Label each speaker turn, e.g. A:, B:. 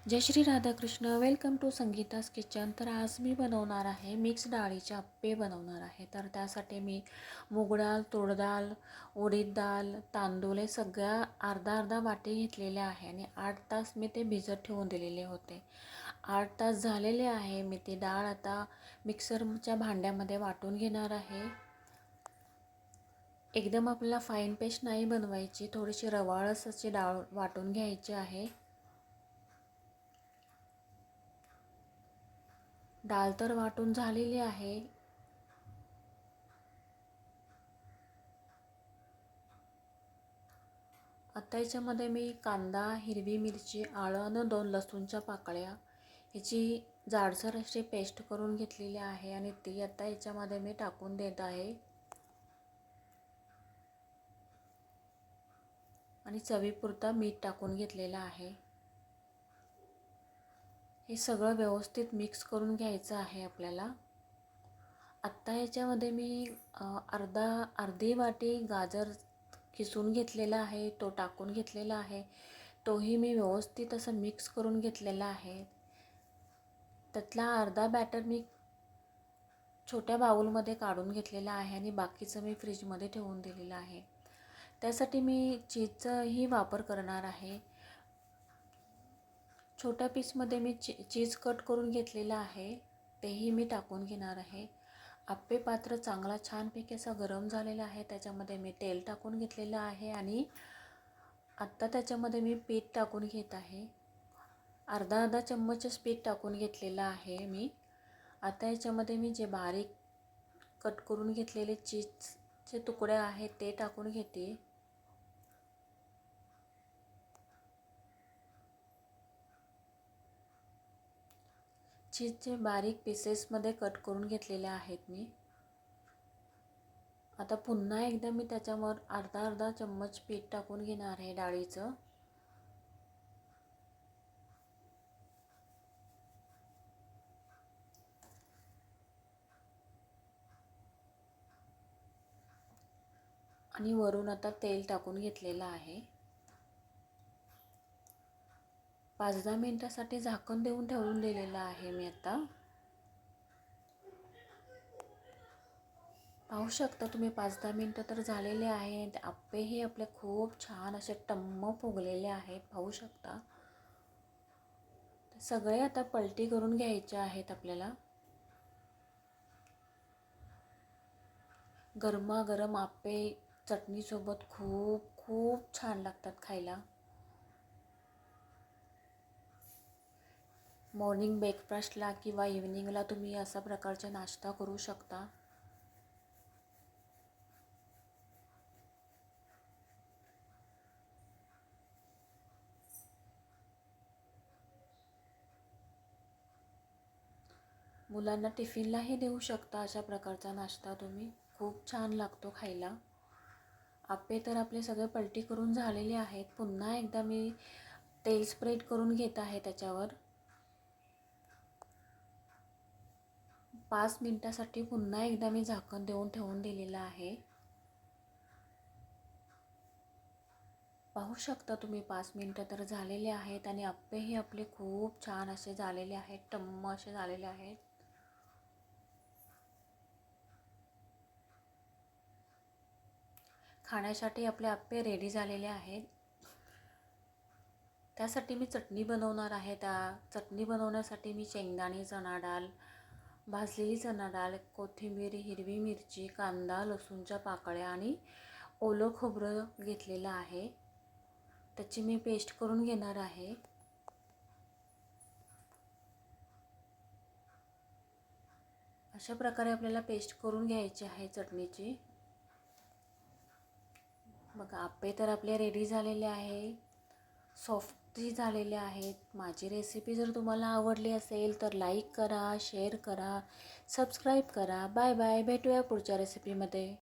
A: Jai Shri Radhakrishna. Welcome to Sangeeta's kitchen. तर आज मी बनवणार आहे मिक्स डाळीचे अप्पे बनवणार आहे. तर त्यासाठी मी मूग डाळ, तूर डाळ, उडीद डाळ, तांदूळ हे सगळ्या अर्धा अर्धा वाटी घेतलेले आहे आणि 8 तास मी ते भिजत ठेवून दिलेले होते. 8 तास झालेले आहे. मी ती डाळ आता मिक्सरच्या भांड्यामध्ये वाटून घेणार आहे. एकदम आपल्याला फाईन पेस्ट नाही बनवायची, थोडीशी रवाळच अशी डाळ वाटून घ्यायची आहे. डाळ तर वाटून झालेली आहे. आता याच्यामध्ये मी कांदा, हिरवी मिरची, आलं आणि 2 लसूणच्या पाकळ्या ह्याची जाडसर अशी पेस्ट करून घेतलेली आहे आणि ती आता याच्यामध्ये मी टाकून देत आहे. आणि चवीपुरता मीठ टाकून घेतलेलं आहे. हे सगळं व्यवस्थित मिक्स करून घ्यायचं आहे आपल्याला. आत्ता याच्यामध्ये मी अर्धी वाटी गाजर किसून घेतलेला आहे, तो टाकून घेतलेला आहे. तोही मी व्यवस्थित असं मिक्स करून घेतलेला आहे. त्यातला अर्धा बॅटर मी छोट्या बाउलमध्ये काढून घेतलेला आहे आणि बाकीचं मी फ्रीजमध्ये ठेवून दिलेलं आहे. त्यासाठी मी चीजचाही वापर करणार आहे. छोट्या पीसमध्ये मी चीज कट करून घेतलेलं आहे, तेही मी टाकून घेणार आहे. आप्पे पात्र चांगला छानपैकी असा गरम झालेला आहे. त्याच्यामध्ये मी तेल टाकून घेतलेलं आहे आणि आत्ता त्याच्यामध्ये मी पीठ टाकून घेत आहे. अर्धा चम्मचच पीठ टाकून घेतलेलं आहे मी. आता याच्यामध्ये मी जे बारीक कट करून घेतलेले चीजचे तुकडे आहेत ते टाकून घेते. चीजचे बारीक पीसेसमध्ये कट करून घेतलेले आहेत मी. आता पुन्हा एकदा मी त्याच्यावर अर्धा चम्मच पीठ टाकून घेणार आहे डाळीचं. आणि वरून आता तेल टाकून घेतलेलं आहे. 5-10 मिनिटासाठी झाकण देऊन ठेवून दिलेलं आहे मी आता. पाहू शकता तुम्ही 5-10 मिनिटं तर झालेले आहेत. आप्पेही आपले खूप छान असे टम्म फुगलेले आहेत, पाहू शकता. सगळे आता पलटी करून घ्यायचे आहेत आपल्याला. गरमागरम आप्पे चटणीसोबत खूप खूप छान लागतात खायला. मॉर्निंग ब्रेकफास्टला किंवा इव्हिनिंगला तुम्ही अशा प्रकारचा नाश्ता करू शकता. मुलांना टिफिनलाही देऊ शकता अशा प्रकारचा नाश्ता तुम्ही. खूप छान लागतो खायला. आप्पे तर आपले सगळे पलटी करून झालेले आहेत. पुन्हा एकदा मी तेल स्प्रेड करून घेत आहे त्याच्यावर. 5 मिनिटासाठी पुन्हा एकदा मी झाकण देऊन ठेवून दिलेलं आहे. पाहू शकता तुम्ही 5 मिनिटं तर झालेले आहेत आणि आप्पेही आपले खूप छान असे झालेले आहेत, टम्म असे झालेले आहेत. खाण्यासाठी आपले आप्पे रेडी झालेले आहेत. त्यासाठी मी चटणी बनवणार आहे. त्या चटणी बनवण्यासाठी मी शेंगदाणे, चणा डाळ, भाजलेली चणा डाळ, कोथिंबीर, हिरवी मिरची, कांदा, लसूणच्या पाकळ्या आणि ओलं खोबरं घेतलेलं आहे. त्याची मी पेस्ट करून घेणार आहे. अशा प्रकारे आपल्याला पेस्ट करून घ्यायची आहे चटणीची. बघा आप्पे तर आपले रेडी झालेले आहे, सॉफ्टही झालेले आहेत. माझी रेसिपी जर तुम्हाला आवडली असेल तर लाईक करा, शेअर करा, सबस्क्राईब करा. Bye bye. भेटूया पुढच्या रेसिपीमध्ये.